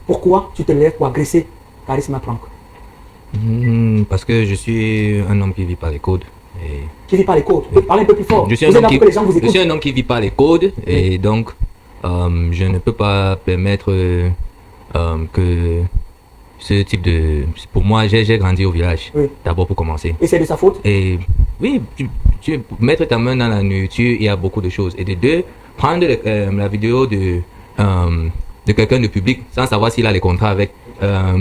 Pourquoi tu te lèves pour agresser Charisma Frank? Parce que je suis un homme qui vit par les codes. Qui vit par les codes. Parlez un peu plus fort. Je suis un homme qui vit par les codes et donc je ne peux pas permettre que ce type de... Pour moi, j'ai grandi au village, d'abord pour commencer. Et c'est de sa faute? Et oui, mettre ta main dans la nourriture, il y a beaucoup de choses. Et de deux, prendre la vidéo de quelqu'un de public sans savoir s'il a les contrats avec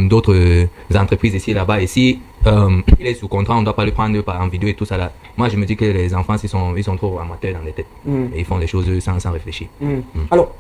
d'autres entreprises ici là-bas. Et si il est sous contrat, on ne doit pas le prendre en vidéo et tout ça là. Moi, je me dis que les enfants, ils sont trop amateurs dans les têtes. Et ils font les choses sans réfléchir. Alors,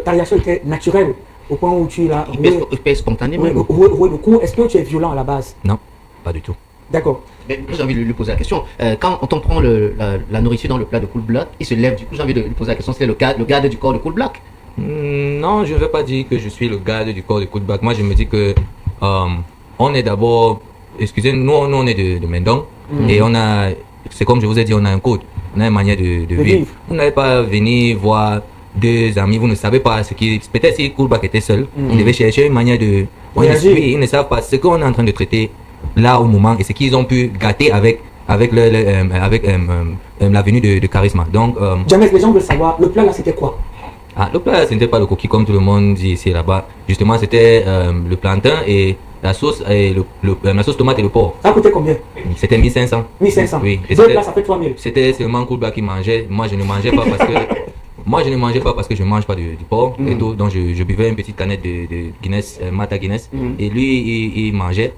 ta réaction était naturelle au point où tu l'as... Il peut être spontané. Est-ce que tu es violent à la base? Non, pas du tout. D'accord. Mais j'ai envie de lui poser la question. Quand on prend la nourriture dans le plat de Cool Black, il se lève. Du coup, j'ai envie de lui poser la question. C'est le garde du corps de Cool Black? Non, je ne veux pas dire que je suis le garde du corps de Cool Black. Moi, je me dis que on est d'abord... Excusez, nous on est de Mendong. Et on a... C'est comme je vous ai dit, on a un code. On a une manière de vivre. Vous n'allez pas venir voir deux amis, vous ne savez pas ce qui... Peut-être si Cool Black était seul, il devait chercher une manière de... Ils ne savent pas ce qu'on est en train de traiter là au moment et ce qu'ils ont pu gâter avec la venue de Charisma. Donc, Jamais les gens veulent savoir, le plat là c'était quoi? Le plat, ce n'était pas le coquille comme tout le monde dit ici et là-bas. Justement, c'était le plantain et la sauce tomate et le porc. Ça coûtait combien? C'était 1500. 1500. Oui. Et deux plats, ça fait 3000. C'était seulement Cool Black qui mangeait. Moi, je ne mangeais pas parce que je ne mange pas du porc et tout. Donc, je buvais une petite canette de Guinness, Mata Guinness. Et lui, il mangeait.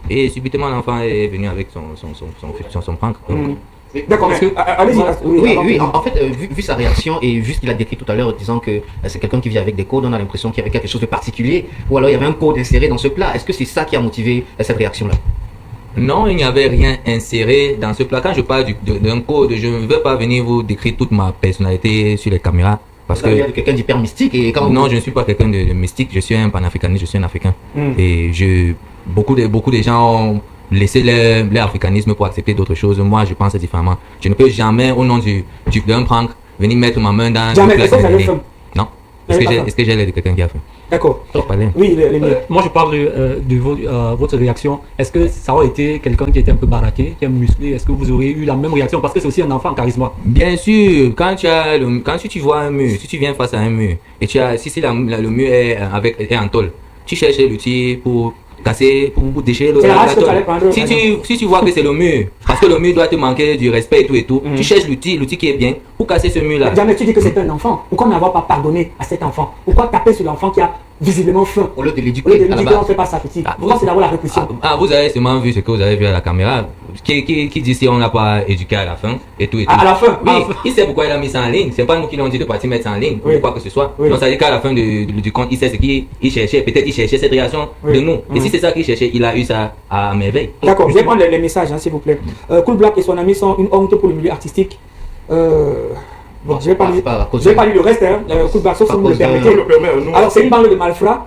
Et subitement, l'enfant est venu avec son prank. D'accord, allez-y. Oui, en fait, vu sa réaction et vu ce qu'il a décrit tout à l'heure, disant que c'est quelqu'un qui vit avec des codes, on a l'impression qu'il y avait quelque chose de particulier, ou alors il y avait un code inséré dans ce plat. Est-ce que c'est ça qui a motivé cette réaction-là? Non, il n'y avait rien inséré dans ce plat. Quand je parle d'un code, je ne veux pas venir vous décrire toute ma personnalité sur les caméras. Parce que quelqu'un d'hyper mystique et non, je ne suis pas quelqu'un de mystique, je suis un panafricaniste, je suis un africain. Et beaucoup de gens ont laissé leur africanisme pour accepter d'autres choses. Moi, je pense différemment. Je ne peux jamais, au nom d'un prank, venir mettre ma main dans jamais, le plat. Non. Est-ce que j'ai l'air de quelqu'un qui a fait? D'accord. Oui, moi je parle de votre réaction. Est-ce que ça aurait été quelqu'un qui était un peu baraqué, qui est musclé? Est-ce que vous auriez eu la même réaction? Parce que c'est aussi un enfant Charisma. Bien sûr, quand tu vois un mur, si tu viens face à un mur, et si le mur est en tôle, tu cherches l'outil pour casser, pour déchirer la tôle. Si tu vois que c'est le mur, parce que le mur doit te manquer du respect et tout, tu cherches l'outil qui est bien pour casser ce mur-là. Jamais tu dis que c'est un enfant. Pourquoi n'avoir pas pardonné à cet enfant? Pourquoi taper sur l'enfant qui a visiblement faim? Au lieu de l'éduquer, on ne fait pas ça petit. Pourquoi c'est d'avoir la répression? Vous avez seulement vu ce que vous avez vu à la caméra. Qui dit si on n'a pas éduqué à la fin et tout. À la fin? Oui, il sait pourquoi il a mis ça en ligne. C'est pas nous qui l'ont dit de partir mettre ça en ligne, ou quoi que ce soit. Donc ça veut dire qu'à la fin du compte, il sait ce qu'il cherchait. Peut-être il cherchait cette réaction de nous. Et si c'est ça qu'il cherchait, il a eu ça à merveille. D'accord, je vais prendre les messages, s'il vous plaît. Cool Black et son ami sont une honte pour le milieu artistique. Bon, je vais pas lire le reste, Cool Black, sauf si vous me le permettez. Alors, c'est une bande de malfrats.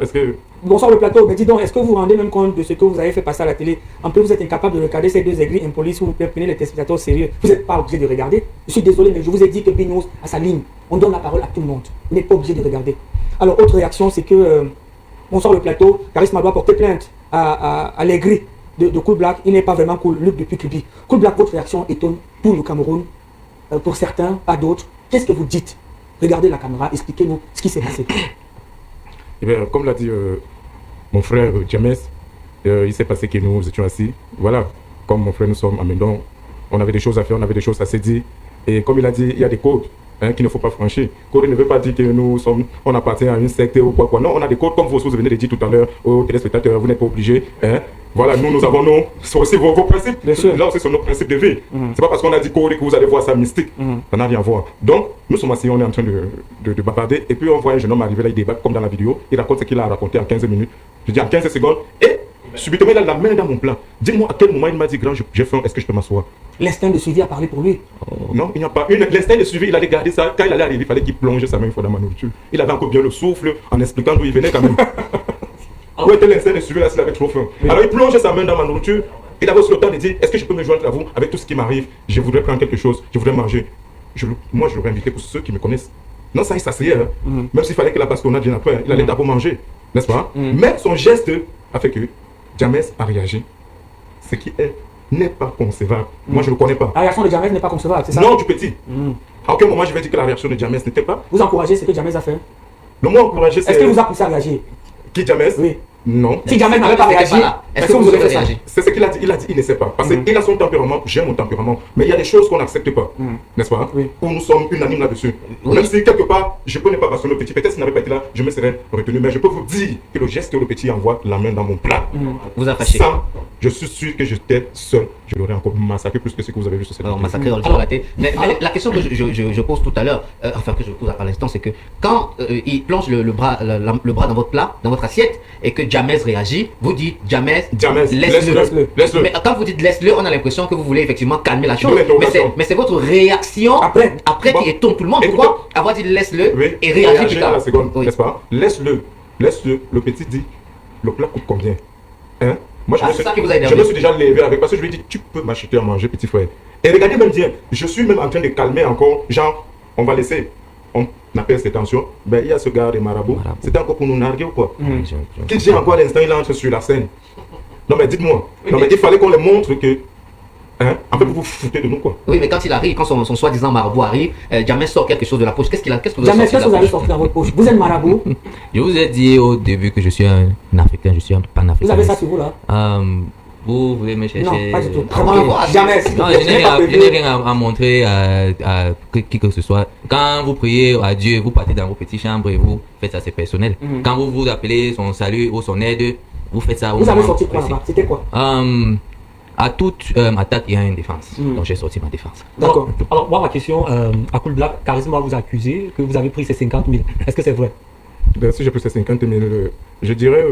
Bonsoir le plateau, mais dis donc, est-ce que vous vous rendez même compte de ce que vous avez fait passer à la télé? En plus, vous êtes incapable de regarder ces deux aigris impolis, s'il vous plaît, prenez les téléspectateurs sérieux. Vous n'êtes pas obligé de regarder. Je suis désolé, mais je vous ai dit que Bignos a sa ligne. On donne la parole à tout le monde. Vous n'êtes pas obligé de regarder. Alors, autre réaction, c'est que, bonsoir le plateau, Charisma doit porter plainte à l'aigri de Cool Black. Il n'est pas vraiment cool, Luc depuis Cubi. Cool Black, votre réaction étonne pour le Cameroun, pour certains, pas d'autres. Qu'est-ce que vous dites? Regardez la caméra, expliquez-nous ce qui s'est passé. Eh bien, comme l'a dit mon frère James, il s'est passé que nous étions assis. Voilà, comme mon frère, nous sommes à Mendong. On avait des choses à faire, on avait des choses à se dire. Et comme il a dit, il y a des codes qu'il ne faut pas franchir. Code ne veut pas dire que on appartient à une secte ou quoi. Non, on a des codes, comme vous venez de dire tout à l'heure aux téléspectateurs, vous n'êtes pas obligés. Voilà, nous avons aussi vos principes. Là aussi, c'est nos principes de vie. C'est pas parce qu'on a dit code que vous allez voir ça mystique. Ça n'a rien à voir. Donc, nous sommes assis, on est en train de bavarder. Et puis, on voit un jeune homme arriver là, il débat comme dans la vidéo. Il raconte ce qu'il a raconté en 15 minutes. Je dis en 15 secondes. Et subitement, il a la main dans mon plat. Dis-moi à quel moment il m'a dit, grand, j'ai faim, est-ce que je peux m'asseoir? L'instinct de suivi a parlé pour lui. Non, il n'y a pas. L'instinct de suivi, il allait garder ça. Quand il allait arriver, il fallait qu'il plonge sa main une fois dans ma nourriture. Il avait encore bien le souffle en expliquant d'où il venait quand même. Où était l'instinct de suivi là s'il avait trop faim? Alors il plongeait sa main dans ma nourriture. Il avait aussi le temps de dire, est-ce que je peux me joindre à vous avec tout ce qui m'arrive? Je voudrais prendre quelque chose, je voudrais manger. Moi, je l'aurais invité pour ceux qui me connaissent. Non, ça, il s'asseyait. Même s'il fallait que la bastonnade vienne après, il allait d'abord manger. n'est-ce pas? Mais son geste a fait que James a réagi. Ce qui n'est pas concevable. Moi, je ne le connais pas. La réaction de James n'est pas concevable, c'est ça? Non, du petit. À aucun moment, je vais dire que la réaction de James n'était pas. Vous encouragez ce que James a fait? Le mot encouragé, c'est... Est-ce qu'il vous a poussé à réagir? Qui, James? Oui. Non. Si James n'avait pas réagi, est-ce que vous aurez réagi? C'est ce qu'il a dit. Il a dit il ne sait pas. Parce qu'il a son tempérament, j'ai mon tempérament. Mais il y a des choses qu'on n'accepte pas. N'est-ce pas? Oui. Où nous sommes unanimes là-dessus. Oui. Même si quelque part, je ne connais pas bastonner le petit. Peut-être s'il n'avait pas été là, je me serais retenu. Mais je peux vous dire que le geste que le petit envoie la main dans mon plat. Vous a fâché. Ça, je suis sûr que j'étais seul. Je l'aurais encore massacré plus que ce que vous avez vu sur cette Alors, vidéo. massacré, on l'a raté. Mais la question que je pose tout à l'heure, enfin que je pose à l'instant, c'est que quand il plonge le bras dans votre plat, dans votre assiette, et que James réagit, vous dites James, laisse-le. Laisse-le. Mais quand vous dites laisse-le, on a l'impression que vous voulez effectivement calmer la chose. De l'interrogation. Mais c'est votre réaction Après qui étonne tout le monde. Écoutez. Pourquoi avoir dit laisse-le Oui. et réagir plus à tard? la seconde, Oui. n'est-ce pas? Laisse-le. Laisse-le. Le petit dit, le plat coûte combien? Hein? Moi, c'est ça qui vous a énervé. je me suis déjà levé avec, parce que je lui ai dit, tu peux m'acheter à manger, petit frère. Et regardez même bien, je suis même en train de calmer encore, genre, on va laisser, on appelle ses tensions. Ben, il y a ce gars de marabout. C'était encore pour nous narguer ou quoi? Qui dit encore à l'instant, il entre sur la scène. Non, mais dites-moi, non, mais il fallait qu'on les montre que. Hein? En fait, vous vous foutez de nous, quoi. Oui, mais quand il arrive, quand son soi-disant marabout arrive, James sort quelque chose de la poche. Qu'est-ce que vous avez James, sorti qu'est-ce que vous avez sorti dans votre poche? Vous êtes marabout? Je vous ai dit au début que je suis un Africain, je suis un panafricain. Vous avez ça sur vous là? Vous voulez me chercher? Non, pas du tout. Ah, Vraiment, James. Non, je n'ai rien à montrer à qui que ce soit. Quand vous priez à Dieu, vous partez dans vos petites chambres et vous faites ça, c'est personnel. Quand vous vous appelez son salut ou son aide, vous faites ça. Vous avez sorti quoi là-bas? C'était quoi? À toute attaque, il y a une défense. Donc j'ai sorti ma défense. D'accord. Alors, moi, ma question, à Cool Black, Charisma vous a accusé que vous avez pris ces 50 000. Est-ce que c'est vrai? Ben, si j'ai pris ces 50 000, je dirais.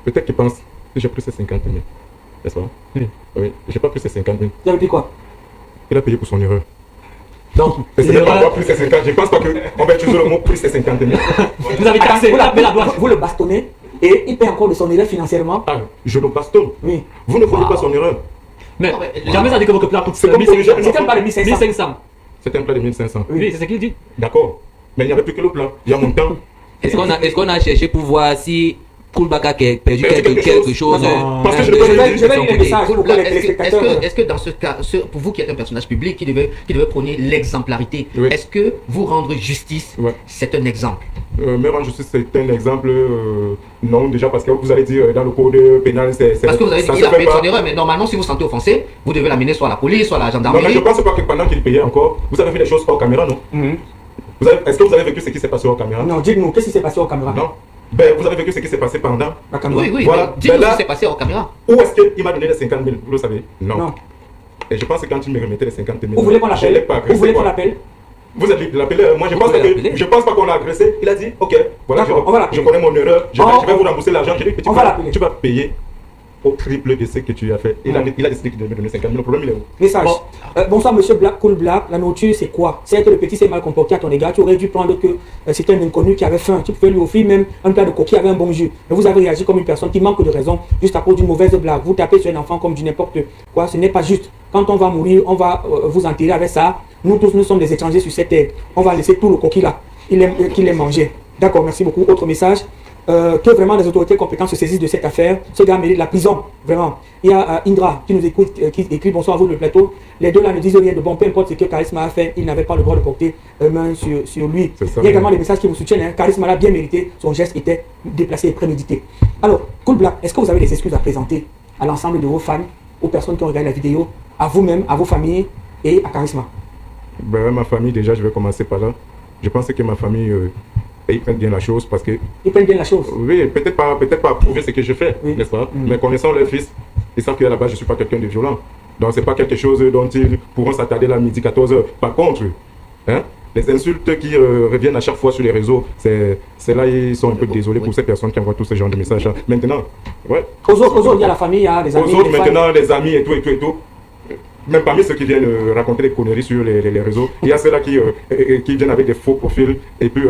Peut-être qu'il pense que j'ai pris ces 50 000. N'est-ce pas? Oui. J'ai pas pris ces 50 000. Vous avez pris quoi? Il a payé pour son erreur. Donc, Et c'est pas avoir pris ces 50 000. Je pense pas qu'on va utiliser le mot pris ces 50 000. vous avez cassé, vous l'avez la douane. Vous le bastonnez et il paie encore de son erreur financièrement. Ah, je le bastonne. Oui. Vous ne voyez pas son erreur. Mais James a dit que votre plat coûte C'est comme 1500. C'était pas de 1500. 1500. C'était un plat de 1500. Oui, c'est ce qu'il dit. D'accord. Mais il n'y avait plus que le plat. Il y a mon temps. Est-ce qu'on a cherché pour voir si Cool Black a perdu quelque chose? Parce que je vais lire les messages pour que les téléspectateurs. Est-ce que dans ce cas, pour vous qui êtes un personnage public qui devait prôner l'exemplarité, Oui. est-ce que vous rendre justice, Ouais. c'est un exemple? Me rendre justice, c'est un exemple. Non, déjà parce que vous allez dire dans le code pénal, c'est. Parce que vous avez dit ça qu'il se a fait fait pas. son erreur, mais normalement, si vous sentez offensé, vous devez l'amener soit à la police, soit à la Non, mais gendarmerie. je pense pas que pendant qu'il payait encore, vous avez vu les choses hors caméra, non? Est-ce que vous avez vécu ce qui s'est passé hors caméra? Non, dites-nous, qu'est-ce qui s'est passé aux caméras? Non. Ben, vous avez vécu ce qui s'est passé pendant. La caméra. Oui, Voilà. mais dites-nous Ben là- ce qui s'est passé hors caméra. Où est-ce qu'il m'a donné les 50 000? Vous le savez? Non. Et je pense que quand il me remettait les 50 000, Vous voulez qu'on je l'ai l'appelle? pas Vous agressé. voulez qu'on quoi. l'appelle? Vous allez l'appeler. Moi, je pense pas qu'on l'a agressé. Il a dit, ok, voilà, D'accord, on va l'appeler. je connais mon erreur. Je vais vous rembourser l'argent. J'ai dit, petit On va frère, l'appeler. tu vas payer au triple de ce que tu as fait. Il a décidé de me donner 50 000. Le problème, il est où? Message. Bon. Bonsoir, monsieur Black, Cool Black. La nourriture, c'est quoi? C'est que le petit s'est mal comporté à ton égard. Tu aurais dû prendre que c'était un inconnu qui avait faim. Tu pouvais lui offrir même un plat de coquille avec un bon jus. Mais vous avez réagi comme une personne qui manque de raison juste à cause d'une mauvaise blague. Vous tapez sur un enfant comme du n'importe quoi. Ce n'est pas juste. Quand on va mourir, on va vous enterrer avec ça. Nous tous, nous sommes des étrangers sur cette terre. On va laisser tout le coquille là. Qu'il ait mangé. D'accord, merci beaucoup. Autre message. Que vraiment les autorités compétentes se saisissent de cette affaire. Ce gars mérite la prison, vraiment. Il y a Indra qui nous écoute, qui écrit bonsoir à vous le plateau. Les deux là ne disent rien de bon, peu importe ce que Charisma a fait, il n'avait pas le droit de porter main sur lui. C'est ça, Il y a également des messages qui vous soutiennent. Hein. Charisma l'a bien mérité, son geste était déplacé et prémédité. Alors, Cool Black, est-ce que vous avez des excuses à présenter à l'ensemble de vos fans, aux personnes qui ont regardé la vidéo, à vous-même, à vos familles et à Charisma? Ben, ma famille, déjà, je vais commencer par là. Je pense que ma famille, ils prennent bien la chose parce que, Ils prennent bien la chose. oui, peut-être pas approuver ce que je fais, Oui. n'est-ce pas? Mais connaissant leur fils, ils savent qu'à la base, je ne suis pas quelqu'un de violent. Donc, ce n'est pas quelque chose dont ils pourront s'attarder là midi 14h. Par contre, hein, les insultes qui reviennent à chaque fois sur les réseaux, c'est là ils sont un peu désolés pour ces personnes qui envoient tous ce genre de messages. Hein. Maintenant, ouais. Aux autres, il y a la famille, il y a les amis. Aux autres, les fans. maintenant, les amis et tout. Même parmi ceux qui viennent raconter des conneries sur les réseaux, il y a ceux-là qui viennent avec des faux profils et puis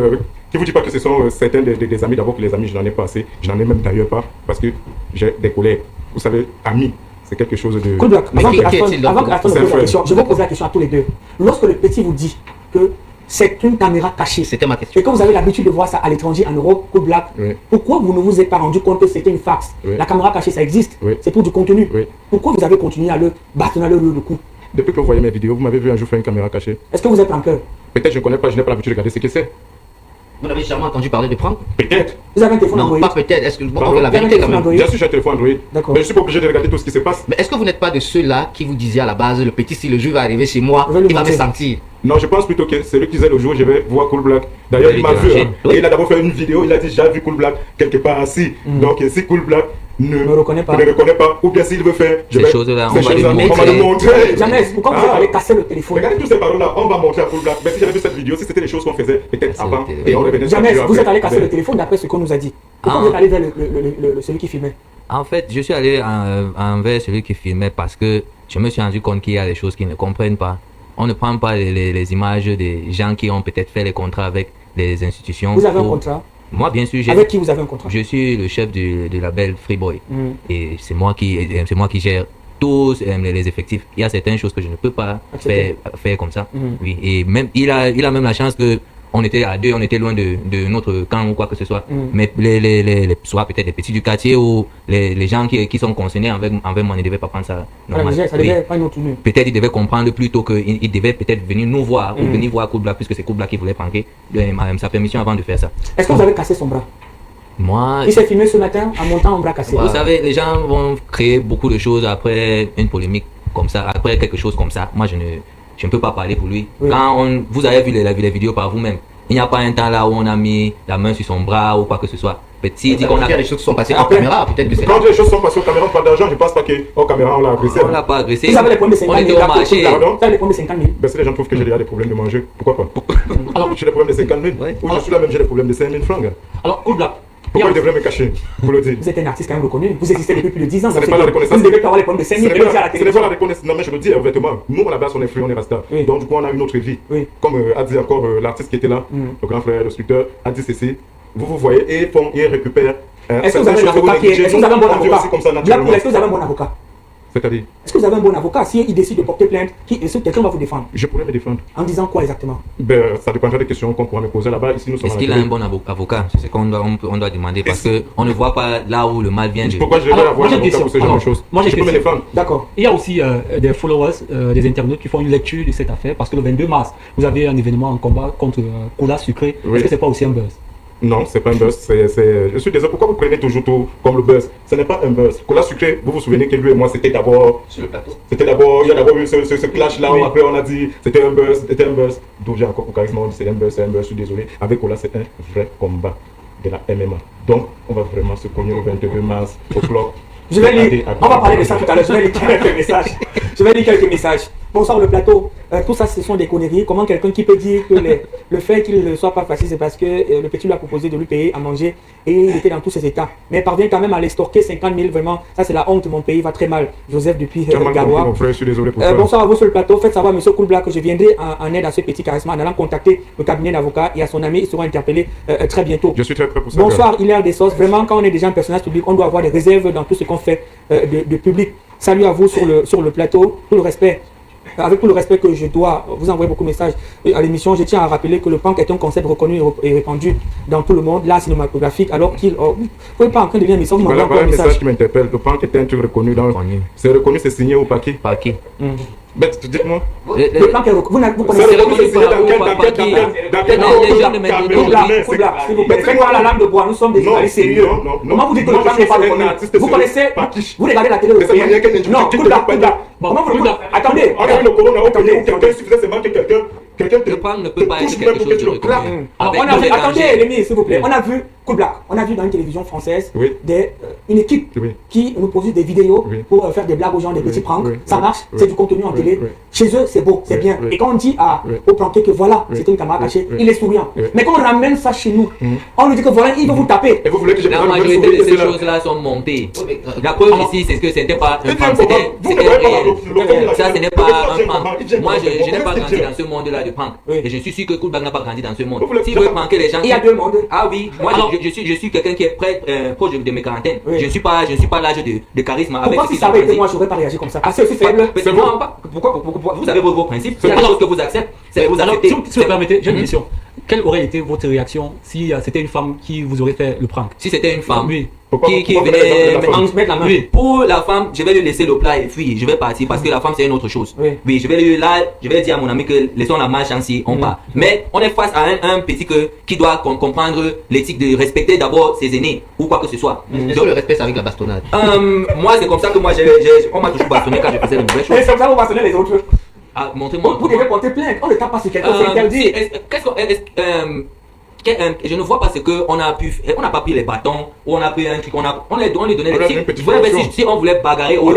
qui vous disent pas que ce sont certains des amis. D'abord que les amis, je n'en ai pas assez. Je n'en ai même d'ailleurs pas parce que j'ai des collègues. Vous savez, amis, c'est quelque chose de... Cool Black, Mais avant qui que est-il donc? Aston C'est pose la vrai. question, je vais poser la question à tous les deux. Lorsque le petit vous dit que c'est une caméra cachée. C'était ma question. Et que vous avez l'habitude de voir ça à l'étranger, en Europe, Cool Black, pourquoi vous ne vous êtes pas rendu compte que c'était une farce? La caméra cachée, ça existe. C'est pour du contenu. Pourquoi vous avez continué à le bâtonner le coup? Depuis que vous voyez mes vidéos, vous m'avez vu un jour faire une caméra cachée. Est-ce que vous êtes planqueur? Peut-être je ne connais pas, je n'ai pas l'habitude de regarder ce que c'est. Vous n'avez jamais entendu parler de prank? Peut-être. Vous avez un téléphone Android? Non, pas peut-être. Est-ce que vous avez la vérité quand même? Bien sûr, j'ai un téléphone Android. D'accord. Mais je suis pas obligé de regarder tout ce qui se passe. Mais est-ce que vous n'êtes pas de ceux-là qui vous disaient à la base, le petit, si le jour va arriver chez moi, il va me sentir? Non, je pense plutôt que c'est lui qui disait le jour je vais voir Cool Black. D'ailleurs, il m'a vu. Et il a d'abord fait une vidéo, il a dit j'ai vu Cool Black quelque part assis. Donc si Cool Black ne me reconnaît pas, ou bien s'il veut faire, ces choses-là, on va le montrer. Jamais, pourquoi vous allez casser le téléphone? Regardez toutes ces paroles-là, on va montrer à Cool Black. Mais si j'avais vu cette vidéo, si c'était les choses qu'on faisait peut-être avant, et on revenait. Jamais, vous êtes allé casser le téléphone d'après ce qu'on nous a dit. Pourquoi vous êtes allé vers celui qui filmait? En fait, je suis allé envers celui qui filmait parce que je me suis rendu compte qu'il y a des choses qu'ils ne comprennent pas. On ne prend pas les images des gens qui ont peut-être fait les contrats avec les institutions. Vous avez un contrat? Moi, bien sûr. Avec qui vous avez un contrat? Je suis le chef du label Freeboy. Et c'est moi qui gère tous les effectifs. Il y a certaines choses que je ne peux pas faire comme ça. Oui. Et même, il a même la chance que on était à deux, on était loin de notre camp ou quoi que ce soit. Mais soit peut-être les petits du quartier ou les gens qui sont concernés avec moi ne devaient pas prendre ça normal. Ça devait pas nous tourner. Peut-être ils devaient comprendre plus tôt qu'ils devaient peut-être venir nous voir ou venir voir Cool Black puisque c'est Cool Black qui voulait pranker sa permission avant de faire ça. Est-ce que vous avez cassé son bras? Moi, il s'est filmé ce matin en montant un bras cassé. Vous savez, les gens vont créer beaucoup de choses après une polémique comme ça, après quelque chose comme ça. Moi, je ne peux pas parler pour lui. Quand vous avez vu les vidéos par vous-même, il n'y a pas un temps là où on a mis la main sur son bras ou quoi que ce soit. Petit dit qu'on a des choses qui sont passées en caméra, peut-être que c'est. Quand les choses sont passées en caméra, pas d'argent, je pense pas qu'en caméra on l'a agressé. On l'a pas agressé. Vous avez les problèmes de 50 000. On était au marché. Vous avez les problèmes de 50 000. Ben, si les gens trouvent que j'ai déjà des problèmes de manger, pourquoi pas? Alors, j'ai des problèmes de 50 000. Ou je suis là même, j'ai des problèmes de 5 000 francs. Alors, Cool Black. Pourquoi il devrait me cacher? Pour le dire. Vous êtes un artiste quand même reconnu. Vous existez depuis plus de 10 ans. Ce n'est pas la reconnaissance. Vous ne devez pas avoir les problèmes de 5 000 et à la télévision. Ce n'est pas la reconnaissance. Non, mais je le dis ouvertement. Nous, à la base, on est free, on est rasta. Donc, du coup, on a une autre vie. Comme a dit encore l'artiste qui était là, le grand frère, le sculpteur, a dit ceci. Vous voyez, et ils récupèrent. Est-ce que vous avez un avocat est-ce que vous avez un bon avocat? Est-ce que vous avez un bon avocat? C'est-à-dire? Est-ce que vous avez un bon avocat? S'il décide de porter plainte, est-ce que quelqu'un va vous défendre? Je pourrais me défendre. En disant quoi exactement? Ben, ça dépendra des questions qu'on pourra me poser là-bas. Ici, nous sommes. Est-ce qu'il a un bon avocat? C'est ce qu'on doit demander parce qu'on ne voit pas là où le mal vient de. Pourquoi je vais avoir un avocat pour ce genre de choses? Moi, j'ai peux me défendre. D'accord. Il y a aussi des followers, des internautes qui font une lecture de cette affaire parce que le 22 mars, vous avez un événement en combat contre Cola Sucré. Est-ce que c'est pas aussi un buzz? Non, c'est pas un buzz. Je suis désolé. Pourquoi vous prenez toujours tout comme le buzz? Ce n'est pas un buzz. Cola Sucré, vous vous souvenez que lui et moi, c'était d'abord sur le plateau. C'était d'abord, il y a d'abord eu ce clash-là où après on a dit c'était un buzz, c'était un buzz. Donc j'ai encore pour charisme, on dit c'est un buzz, je suis désolé. Avec Cola, c'est un vrai combat de la MMA. Donc on va vraiment se cogner au 22 mars au clock. Je vais lire, on va parler de ça tout à l'heure, je vais lire quelques messages. Bonsoir le plateau. Tout ça, ce sont des conneries. Comment quelqu'un qui peut dire que le fait qu'il ne soit pas facile, c'est parce que le petit lui a proposé de lui payer à manger et il était dans tous ses états. Mais parvient quand même à l'extorquer 50 000, vraiment. Ça, c'est la honte. Mon pays va très mal. Joseph depuis Garoua. Mon frère, je suis désolé pour ça. Bonsoir à vous sur le plateau. Faites savoir, monsieur Cool Black, que je viendrai en aide à ce petit charisme en allant contacter le cabinet d'avocat et à son ami. Ils seront interpellés très bientôt. Je suis très prêt pour ça. Bonsoir, Hilaire Dessos. Vraiment, quand on est déjà un personnage public, on doit avoir des réserves dans tout ce qu'on fait de public. Salut à vous sur le plateau. Tout le respect. Avec tout le respect que je dois vous envoyer beaucoup de messages à l'émission, je tiens à rappeler que le punk est un concept reconnu et répandu dans tout le monde, l'art cinématographique, alors qu'il... vous ne pouvez pas en train de lire un message, vous m'envoyez un message qui m'interpelle. Le punk est un truc reconnu dans... C'est reconnu, c'est signé ou par qui? Par qui? Ben, dites-moi. Le punk est reconnu. Vous connaissez... C'est reconnu, c'est signé dans quel Cool Black, s'il vous plaît. Faites-moi la lame de bois, nous sommes des journalistes sérieux. Comment vous dites que le punk n'est pas reconnu? Vous connaissez... Vous regardez la télé européenne? Non, Cool Black. Comment vous le... Attendez. Le corona au pays où quelqu'un suffisait seulement que quelqu'un le punk ne peut pas être quelque chose de reconnu. Attendez, Rémi, s'il vous plaît. On a vu Cool Black. On a vu dans une télévision française une équipe qui nous produit des vidéos pour faire des blagues aux gens, des petits pranks. Ça marche, c'est du contenu en télé. Chez eux, c'est beau, c'est bien. Et quand on dit au planqué que voilà, c'est une caméra cachée, il est souriant. Mais quand on ramène ça chez nous, on lui dit que voilà, il va vous taper. Et vous voulez que je la majorité de ces choses-là sont montées. La preuve ici, c'est que c'était pas un prank, c'était réel. Ça, ce n'est pas un prank. Moi, je n'ai pas grandi dans ce monde-là de prank. Et je suis sûr que Cool Black n'a pas grandi dans ce monde. S'il veut pranker les gens... Il y a deux mondes. Ah oui, moi je suis quelqu'un qui est proche de mes quarantaines. Je ne suis pas l'âge de charisme. Pourquoi si ça avait été moi, je n'aurais pas réagi comme ça? Ah, c'est aussi faible. Pourquoi vous avez vos principes? C'est quelque chose que vous acceptez. Alors, si vous permettez, j'ai une question. Quelle aurait été votre réaction si c'était une femme qui vous aurait fait le prank? Si c'était une femme oui. qui venait mettre la main. Oui. Pour la femme, je vais lui laisser le plat et puis je vais partir parce que la femme c'est une autre chose. Oui, je vais dire à mon ami que laissons la marche ainsi, on part. Mais on est face à un petit qui doit comprendre l'éthique de respecter d'abord ses aînés ou quoi que ce soit. Donc le respect c'est avec la bastonnade. Moi c'est comme ça que on m'a toujours bastonné quand je faisais de mauvaises choses. Et c'est comme ça que vous bastonnez les autres. Ah, montrez-moi. Vous devez porter plainte. On ne tape pas sur quelqu'un, c'est interdit. Je ne vois pas ce qu'on a pu faire. On n'a pas pris les bâtons, ou on a pris un truc, on les donnait les tirs. Si on voulait bagarrer ou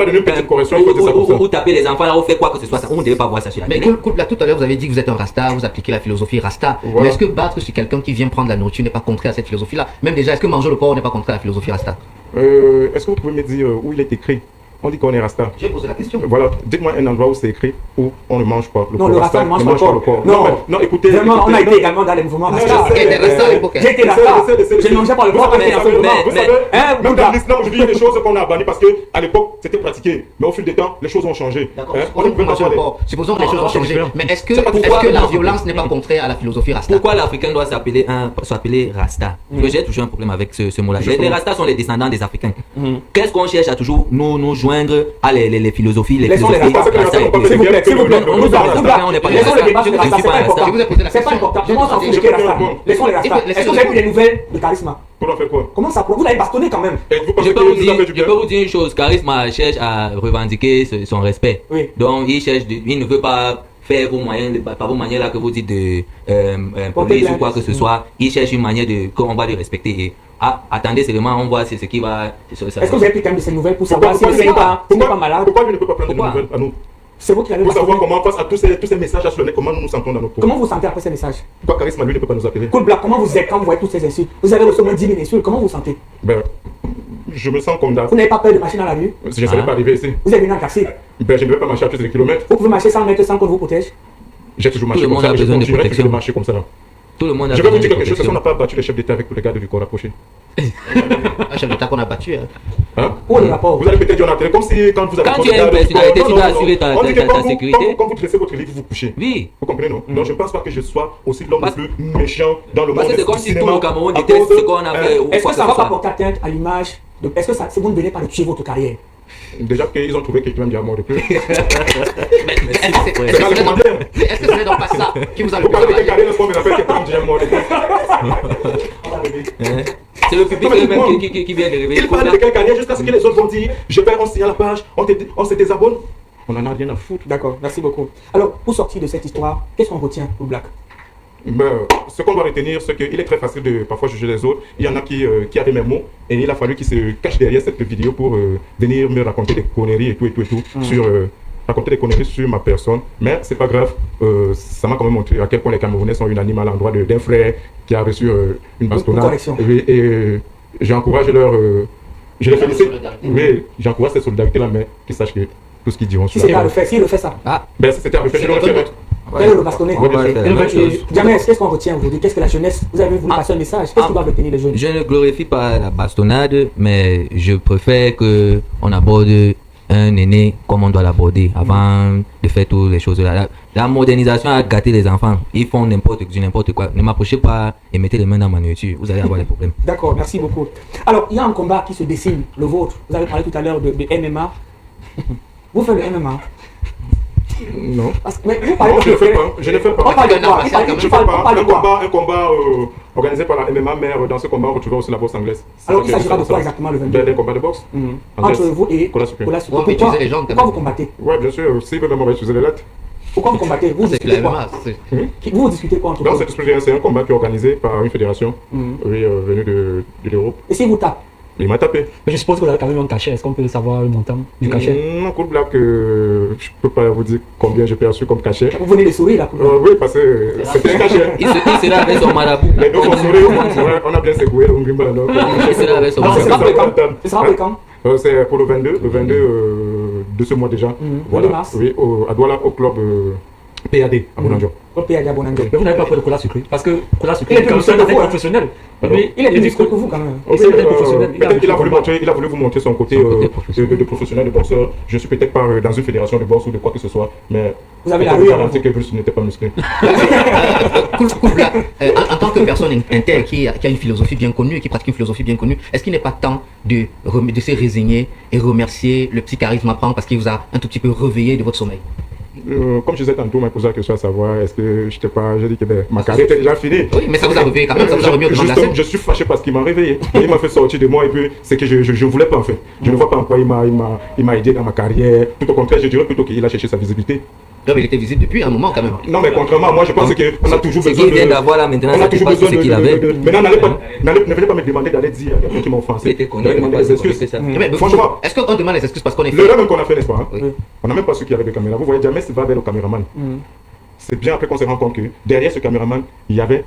taper les enfants, là, on fait quoi que ce soit, on ne devait pas voir ça sur la télé. Mais là, tout à l'heure, vous avez dit que vous êtes un rasta, vous appliquez la philosophie rasta. Mais est-ce que battre sur quelqu'un qui vient prendre la nourriture n'est pas contraire à cette philosophie-là? Même déjà, est-ce que manger le porc n'est pas contraire à la philosophie rasta? Est-ce que vous pouvez me dire où il est écrit? On dit qu'on est rasta. J'ai posé la question. Voilà, dites-moi un endroit où c'est écrit où on ne mange pas le porc. Non, le rasta ne mange pas le porc. Non, écoutez. Vraiment, on a été également dans les mouvements rasta. J'ai été rasta. Je ne mangeais pas le porc. Vous savez, même dans l'islam, je dis des choses qu'on a bannies parce qu'à l'époque, c'était pratiqué. Mais au fil du temps, les choses ont changé. D'accord. Supposons que les choses ont changé. Mais est-ce que la violence n'est pas contraire à la philosophie rasta? Pourquoi l'Africain doit s'appeler rasta? Parce que j'ai toujours un problème avec ce mot-là. Les rastas sont les descendants des Africains. Qu'est-ce qu'on cherche à toujours nous joindre à les philosophies, les philosophies. S'il vous plaît, on n'est pas laissons le débat sur les rastas, c'est pas important. Je m'en s'en fout, laissons les rastas. Est-ce que vous avez vu les nouvelles de Charisma? Pour en faire quoi? Comment ça? Vous l'avez bastonné quand même. Je peux vous dire une chose, Charisma cherche à revendiquer son respect. Donc il ne veut pas faire vos moyens, par vos manières là que vous dites de police ou quoi que ce soit. Il cherche une manière qu'on va le respecter. Attendez seulement, on voit ce qui va. Est-ce que vous avez pris quand même de ces nouvelles pour savoir si vous n'êtes pas malade? Pourquoi lui ne peut pas prendre de nouvelles à nous? C'est vous qui avez pour savoir comment face à tous ces messages à sonner, comment nous nous sentons dans notre corps. Comment vous sentez après ces messages? Pourquoi Charisma lui ne peut pas nous appeler? Cool Black, comment vous êtes quand vous voyez toutes ces insultes? Vous avez reçu au moins 10 000 insultes, comment vous vous sentez? Ben, je me sens comme d'hab. Vous n'avez pas peur de marcher dans la rue? Je ne serais pas arrivé ici. Vous êtes venu en taxi? Ben, je ne vais pas marcher à tous les kilomètres. Vous pouvez marcher 100 mètres sans qu'on vous protège? J'ai toujours marché comme ça, je continuerai toujours de marcher comme ça. Tout le monde a je vais vous dire quelque chose, on n'a pas battu le chef d'État avec tous les gardes du corps rapprochés. Un chef d'État qu'on a battu. Hein? Où est le rapport? Vous allez peut-être dire en télé, comme si quand vous avez... Quand tu es une personnalité, tu dois assurer ta sécurité. Quand vous dressez votre lit, vous vous couchez. Oui. Vous comprenez, non? Donc je ne pense pas que je sois aussi l'homme le plus méchant dans le monde. Parce que c'est comme si tout le Cameroun déteste ce qu'on a fait. Est-ce que ça ne va pas porter atteinte à l'image? Est-ce que vous ne venez pas de tuer votre carrière? Déjà qu'ils ont trouvé quelqu'un qui a mort de plus. Est-ce que ce n'est donc pas ça qui vous a le plus travaillé? C'est le public même qui vient de réveiller. Il parle de quelqu'un carrière jusqu'à ce que les autres vont dire je perds, on signe à la page, on se désabonne. On en a rien à foutre. D'accord, merci beaucoup. Alors, pour sortir de cette histoire, qu'est-ce qu'on retient pour Black? Ce qu'on doit retenir, c'est qu'il est très facile de parfois juger les autres. Il y en a qui avaient mes mots et il a fallu qu'ils se cachent derrière cette vidéo pour venir me raconter des conneries et tout sur raconter des conneries sur ma personne. Mais c'est pas grave, ça m'a quand même montré à quel point les Camerounais sont unanimes à l'endroit d'un frère qui a reçu une bastonnade. Et j'encourage je les félicite. Oui, j'encourage cette solidarité-là, mais qu'ils sachent que tout ce qu'ils diront sur la s'il le fait ça. Si c'était à refaire, je l'aurais fait. Le bastonné. Jamais, qu'est-ce qu'on retient aujourd'hui? Qu'est-ce que la jeunesse, vous avez voulu passer un message? Qu'est-ce qu'on doit retenir les jeunes? Je ne glorifie pas la bastonnade, mais je préfère qu'on aborde un aîné comme on doit l'aborder avant de faire toutes les choses là. La modernisation a gâté les enfants. Ils font n'importe quoi. Ne m'approchez pas et mettez les mains dans ma nourriture. Vous allez avoir des problèmes. D'accord, merci beaucoup. Alors, il y a un combat qui se dessine, le vôtre. Vous avez parlé tout à l'heure de MMA. Vous faites le MMA? Non. Mais vous parlez je ne fais pas. On parle de quoi? Un combat organisé par la MMA, mais dans ce combat, on retrouvera aussi la boxe anglaise. Alors, il s'agira de quoi exactement le 22? Des combats de boxe. Entre vous et Cola Supreme. Pourquoi vous combattez? Oui, bien sûr. S'il veut même on va utiliser les lettres. Pourquoi vous combattez? Vous discutez quoi? Vous discutez quoi entre vous? C'est un combat qui est organisé par une fédération venue de l'Europe. Et si vous tapez? Il m'a tapé. Mais je suppose que vous avez quand même un cachet. Est-ce qu'on peut savoir le montant du cachet? Non, Cool Black, je ne peux pas vous dire combien j'ai perçu comme cachet. Vous venez de sourire là? Oui, parce que c'était un cachet. Il se là avec son marabout. Les deux ont souri, on a bien secoué le Ngrimba. Il se là avec son marabout. Ce sera quand? C'est pour le 22 de ce mois déjà. Voilà. Oui, à Douala, au club PAD à Bonanjo. PAD à Bonanjo. Mais vous n'avez pas fait de cola sucré. Parce que cola sucré, il est professionnel. Il est plus musclé que vous quand même. Peut-être qu'il a voulu vous montrer son côté de professionnel, de boxeur. Je suis peut-être pas dans une fédération de boxe ou de quoi que ce soit, mais vous avez la rue. Que Bruce n'était pas musclé. Cool Black, en tant que personne intègre qui a une philosophie bien connue et qui pratique une philosophie bien connue, est-ce qu'il n'est pas temps de se résigner et remercier le petit charisme à prendre parce qu'il vous a un tout petit peu réveillé de votre sommeil? Comme je disais tantôt, m'a posé la question à savoir est-ce que je pas, j'ai dit que ma carrière était déjà finie. Oui, mais ça vous a réveillé quand même, ça vous a remis au devant de la scène. Je suis fâché parce qu'il m'a réveillé. Il m'a fait sortir de moi et puis c'est que je ne voulais pas en fait. Je ne vois pas en quoi il m'a aidé dans ma carrière. Tout au contraire, je dirais plutôt qu'il a cherché sa visibilité. Non, mais il était visible depuis un moment quand même. Non, mais contrairement à moi, je pense qu'on a toujours besoin de... Ce qu'il vient d'avoir là maintenant, on a toujours besoin de ce qu'il avait. Maintenant, ne venez pas me demander d'aller dire à quelqu'un qui m'a offensé. Il était connu, il m'a des excuses. Franchement, est-ce qu'on demande des excuses parce qu'on est fait? L'erreur même qu'on a fait, n'est-ce pas? On n'a même pas su qu'il y avait des caméras. Vous voyez, James va vers le caméraman. C'est bien après qu'on s'est rendu compte que derrière ce caméraman, il y avait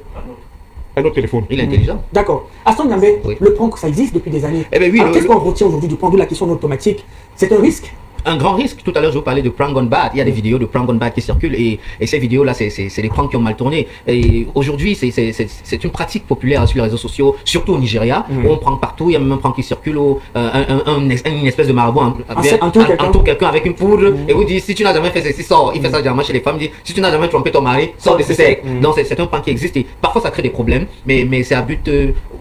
un autre téléphone. Il est intelligent. D'accord. Aston Niambé, le prank, ça existe depuis des années. Eh ben oui, qu'est-ce qu'on retient aujourd'hui du prank de la question automatique? C'est un risque? Un grand risque. Tout à l'heure, je vous parlais de prank gone bad. Il y a des vidéos de prank gone bad qui circulent et ces vidéos-là, c'est des pranks qui ont mal tourné. Et aujourd'hui, c'est une pratique populaire sur les réseaux sociaux, surtout au Nigeria, où on prank partout. Il y a même un prank qui circule où une espèce de marabout entoure quelqu'un avec une poudre et vous dit si tu n'as jamais fait ceci, sors. Il fait ça généralement chez les femmes. Il dit si tu n'as jamais trompé ton mari, sors de ce cercle. Donc c'est un prank qui existe et parfois ça crée des problèmes, mais c'est à but,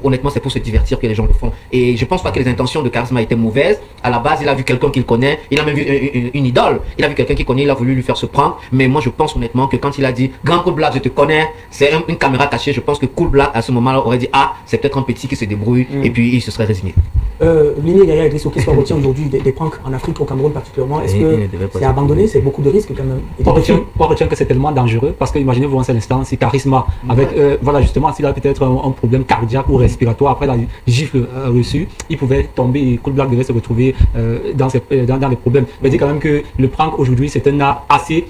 honnêtement, c'est pour se divertir que les gens le font. Et je pense pas que les intentions de Charisma étaient mauvaises. À la base, il a vu quelqu'un qu'il connaît, il a même vu une idole, il a vu quelqu'un qu'il connaît, il a voulu lui faire se prendre. Mais moi je pense honnêtement que quand il a dit Grand Cool Black, je te connais, c'est une caméra cachée, je pense que Cool Black à ce moment-là aurait dit ah, c'est peut-être un petit qui se débrouille et puis il se serait résigné. Lignée derrière Idrisso, qu'est-ce qu'on retient aujourd'hui des pranks en Afrique, au Cameroun particulièrement? Est-ce que c'est abandonné? C'est beaucoup de risques quand même. On retient que c'est tellement dangereux parce que imaginez-vous un seul instant, si Charisma avec voilà justement s'il a peut-être un problème cardiaque ou respiratoire après la gifle reçue, il pouvait tomber et Cool Black devait se retrouver dans les problèmes. Mais dit quand même que le prank aujourd'hui c'est un art assez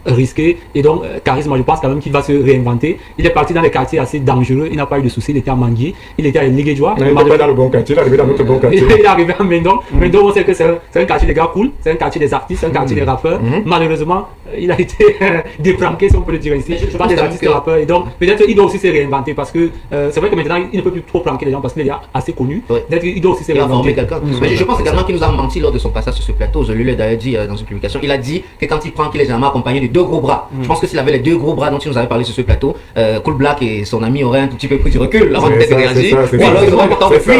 risqué et donc Charisma, je pense quand même qu'il va se réinventer. Il est parti dans des quartiers assez dangereux, il n'a pas eu de soucis, il était à Manguier, il était à Léguéjoie. Il n'est pas dans le bon quartier, il est arrivé dans notre bon quartier. Il est arrivé à Mendon. Mendon, on sait que c'est un quartier des gars cool, c'est un quartier des artistes, c'est un quartier des rappeurs. Malheureusement, il a été dépranké, si on peut le dire ici, par des artistes et rappeurs. Et donc, peut-être qu'il doit aussi se réinventer parce que c'est vrai que maintenant, il ne peut plus trop pranker les gens parce qu'il est assez connu. Peut-être qu'il doit aussi se réinventer. Mais je pense également qu'il nous a menti lors de son passage sur ce plateau. Je lui l'ai d'ailleurs dit dans une publication. Il a dit que quand il prend, qu'il est généralement accompagné de 2 gros bras. Je pense que s'il avait les 2 gros bras dont il nous avait parlé sur ce plateau, Cool Black et son ami auraient un tout petit peu pris du recul avant de réagir. Ou alors ils auraient le temps de fuir.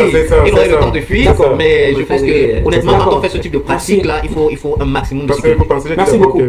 Ils auraient le temps de fuir. Mais je pense que honnêtement, quand on fait ce type de pratique là, il faut un maximum de sécurité. Merci beaucoup.